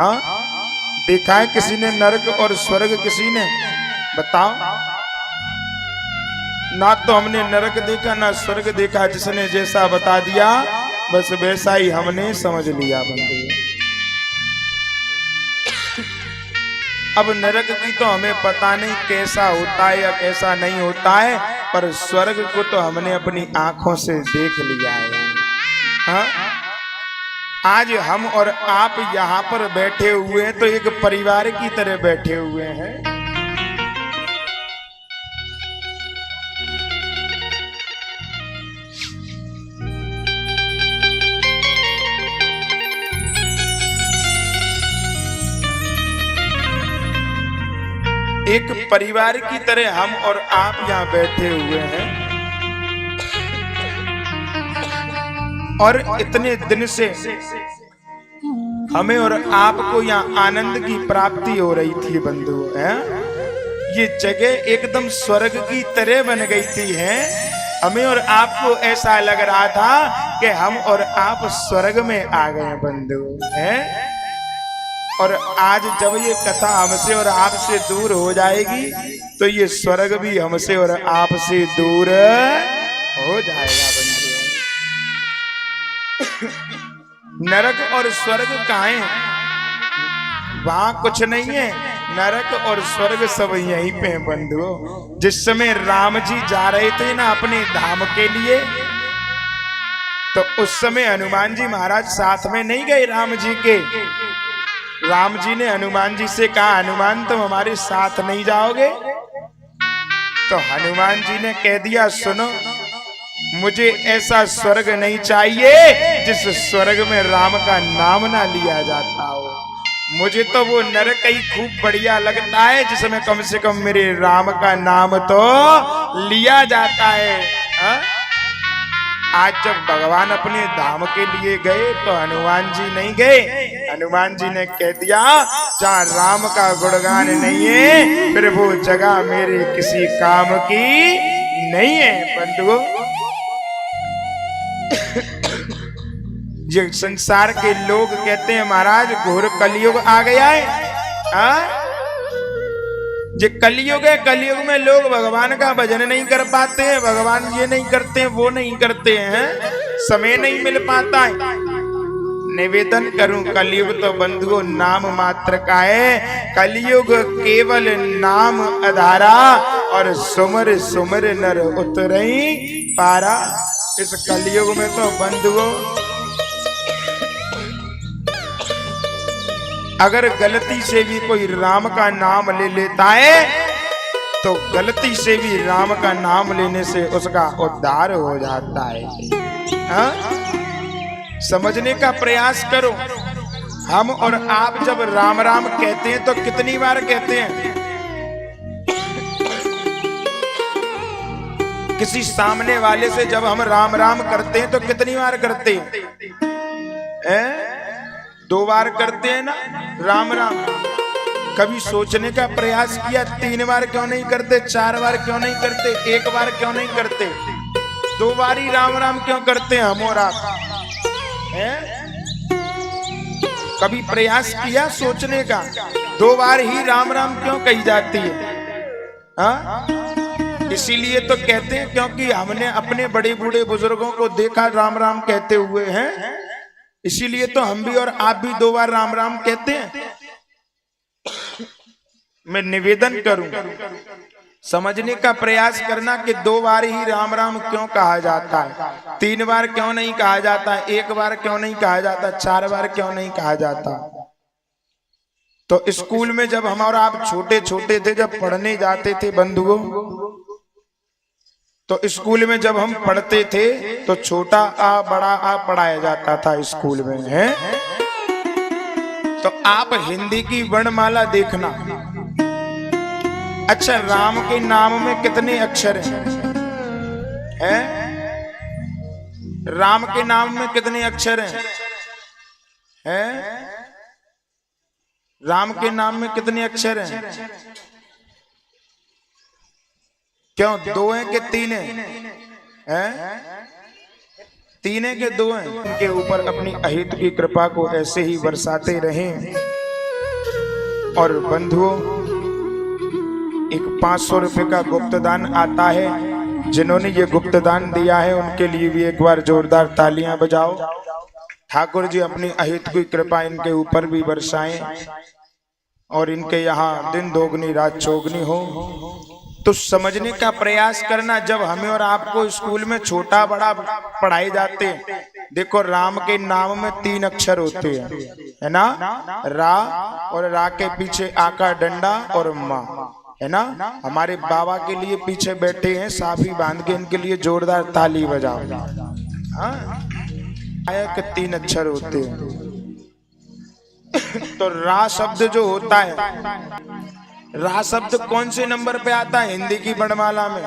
हाँ, देखा है किसी ने नरक और स्वर्ग? किसी ने? बताओ। ना तो हमने नरक देखा ना स्वर्ग देखा, जिसने जैसा बता दिया बस वैसा ही हमने समझ लिया बंधु। अब नरक की तो हमें पता नहीं कैसा होता है या कैसा नहीं होता है, पर स्वर्ग को तो हमने अपनी आंखों से देख लिया है। हाँ? आज हम और आप यहाँ पर बैठे हुए हैं तो एक परिवार की तरह बैठे हुए हैं। एक परिवार की तरह हम और आप यहाँ बैठे हुए हैं और इतने दिन से हमें और आपको यहाँ आनंद की प्राप्ति हो रही थी बंधु। है ये जगह एकदम स्वर्ग की तरह बन गई थी। है हमें और आपको ऐसा लग रहा था कि हम और आप स्वर्ग में आ गए बंधु। है और आज जब ये कथा हमसे और आपसे दूर हो जाएगी तो ये स्वर्ग भी हमसे और आपसे दूर हो जाएगा बंधु। नरक और स्वर्ग कहाँ है? वहां कुछ नहीं है। नरक और स्वर्ग सब यहीं पे हैं बंधु। जिस समय राम जी जा रहे थे ना अपने धाम के लिए, तो उस समय हनुमान जी महाराज साथ में नहीं गए राम जी के। राम जी ने हनुमान जी से कहा, हनुमान तुम हमारे साथ नहीं जाओगे? तो हनुमान जी ने कह दिया, सुनो, मुझे ऐसा स्वर्ग नहीं चाहिए जिस स्वर्ग में राम का नाम ना लिया जाता हो। मुझे तो वो नरक ही खूब बढ़िया लगता है जिसमें कम से कम मेरे राम का नाम तो लिया जाता है। हा? आज जब भगवान अपने धाम के लिए गए तो हनुमान जी नहीं गए। हनुमान जी ने कह दिया, जहाँ राम का गुणगान नहीं है फिर वो जगह मेरे किसी काम की नहीं है बंधुओं। ये संसार के लोग कहते हैं महाराज घोर कलयुग आ गया है। ये कलयुग है, कलयुग में लोग भगवान का भजन नहीं कर पाते हैं, भगवान ये नहीं करते हैं, वो नहीं करते हैं, समय नहीं मिल पाता है। निवेदन करूं, कलयुग तो बंधुओं नाम मात्र का है। कलयुग केवल नाम आधारा और सुमर सुमर नर उतरई पारा। इस कलयुग में तो बंधुओं अगर गलती से भी कोई राम का नाम ले लेता है तो गलती से भी राम का नाम लेने से उसका उद्धार हो जाता है। हा? समझने का प्रयास करो। हम और आप जब राम राम कहते हैं तो कितनी बार कहते हैं? किसी सामने वाले से जब हम राम राम करते हैं तो कितनी बार करते हैं? 2 बार करते हैं ना राम राम। कभी सोचने का प्रयास किया 3 बार क्यों नहीं करते, 4 बार क्यों नहीं करते, 1 बार क्यों नहीं करते, 2 बार ही राम राम क्यों करते हैं हम और आप? कभी प्रयास किया सोचने का 2 बार ही राम राम क्यों कही जाती है? हाँ? इसीलिए तो कहते हैं क्योंकि हमने अपने बड़े बूढ़े बुजुर्गों को देखा राम राम कहते हुए हैं, इसीलिए तो हम भी और आप भी 2 बार राम राम कहते हैं। मैं निवेदन करूं, समझने का प्रयास करना कि 2 बार ही राम राम क्यों कहा जाता है, 3 बार क्यों नहीं कहा जाता, 1 बार क्यों नहीं कहा जाता, 4 बार क्यों नहीं कहा जाता। तो स्कूल में जब हम और आप छोटे छोटे थे, जब पढ़ने जाते थे बंधुओं, तो स्कूल में जब हम पढ़ते थे तो छोटा आ बड़ा आ पढ़ाया जाता था स्कूल में। है तो आप हिंदी की वर्णमाला देखना। अच्छा, राम के नाम में कितने अक्षर हैं? राम के नाम में कितने अक्षर हैं? राम के नाम में कितने अक्षर हैं? क्यों 2 हैं कि 3 हैं? 3 हैं कि 2 हैं? उनके ऊपर अपनी अहित की कृपा को ऐसे ही बरसाते रहें और बंधुओं, एक 500 रुपए का गुप्तदान आता है। जिन्होंने ये गुप्तदान दिया है उनके लिए भी एक बार जोरदार तालियां बजाओ। ठाकुर जी अपनी अहित की कृपा इनके ऊपर भी बरसाएं और इनके यहाँ दिन दोगुनी रात चौगुनी हो। तो समझने का प्रयास करना, जब हमें और आपको स्कूल में छोटा बड़ा पढ़ाए जाते हैं, देखो राम के नाम में 3 अक्षर होते हैं, है ना, रा, और रा के पीछे आ का डंडा और माँ, है ना। हमारे बाबा के लिए पीछे बैठे हैं, साफी बांध के इनके लिए जोरदार ताली बजाओ। हाँ, के 3 अक्षर होते हैं। तो रा शब्द जो होता है, रा शब्द कौन से नंबर पे आता है हिंदी की वर्णमाला में?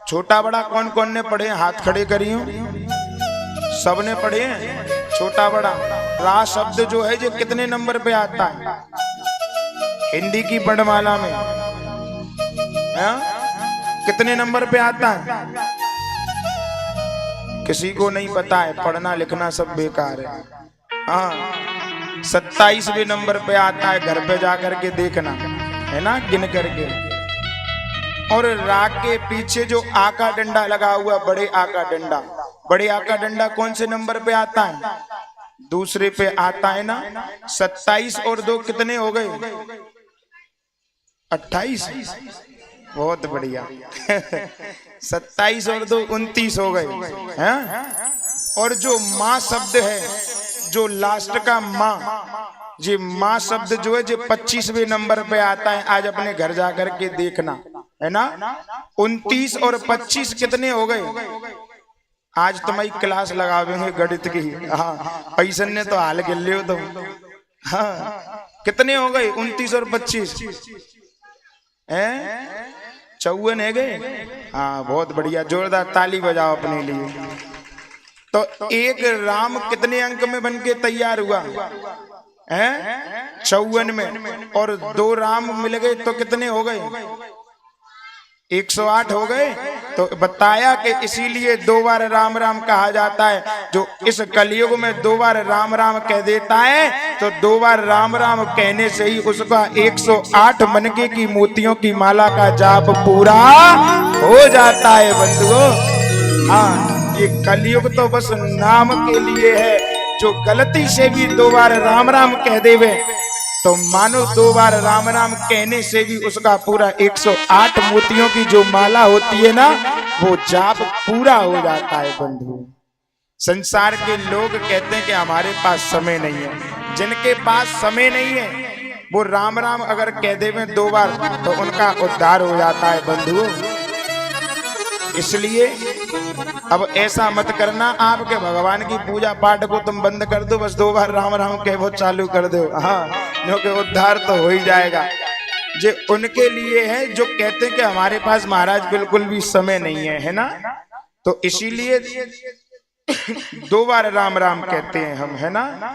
छोटा बड़ा कौन कौन ने पढ़े? हाथ खड़े करियो। सबने पढ़े हैं छोटा बड़ा। रा शब्द जो है जो कितने नंबर पे आता है हिंदी की वर्णमाला में? कितने नंबर पे आता है? किसी को नहीं पता है, पढ़ना लिखना सब बेकार है। हाँ, 27वें नंबर पे आता है, घर पे जाकर के देखना, है ना, गिन करके। और रा के पीछे जो आ का डंडा लगा हुआ, बड़े आ का डंडा, बड़े आ का डंडा कौन से नंबर पे आता है? दूसरे पे आता है ना। 27 और 2 कितने हो गए? 28। बहुत बढ़िया। 27 और 2 29 हो गए हैं। और जो माँ शब्द है, जो लास्ट का माँ, जी माँ शब्द जो है जो 25वें नंबर पे आता है। आज अपने घर जाकर के देखना, है ना। 29 और 25 कितने हो गए? आज तुम्हारी क्लास लगावेंगे गणित की। हाँ, पैसन ने तो हाल गिल लियो तुम। हाँ, कितने हो गए? 29 और 25 हैं, 54 है गए। हाँ, बहुत बढ़िया, जोरदार ताली बजाओ अपने लिए। तो एक राम कितने अंक में बनके तैयार हुआ है? 54 में। और 2 राम मिल गए तो कितने हो गए? 108 हो गए। तो बताया कि इसीलिए 2 बार राम राम कहा जाता है। जो इस कलयुग में 2 बार राम राम कह देता है, तो 2 बार राम राम कहने से ही उसका 108 मनके की मोतियों की माला का जाप पूरा हो जाता है बंधुओं। हाँ, ये कलयुग तो बस नाम के लिए है। जो गलती से भी 2 बार राम राम कह देवे, तो मानो 2 बार राम राम कहने से भी उसका पूरा 108 मोतियों की जो माला होती है ना, वो जाप पूरा हो जाता है बंधु। संसार के लोग कहते हैं कि हमारे पास समय नहीं है। जिनके पास समय नहीं है वो राम राम अगर कह देवे 2 बार, तो उनका उद्धार हो जाता है बंधुओं। इसलिए अब ऐसा मत करना, आपके भगवान की पूजा पाठ को तुम बंद कर दो, बस 2 बार राम राम कह वो चालू कर दो। हाँ, क्योंकि उद्धार तो हो ही जाएगा। जो उनके लिए है जो कहते हैं कि हमारे पास महाराज बिल्कुल भी समय नहीं है ना, तो इसीलिए 2 बार राम राम कहते हैं हम, है ना।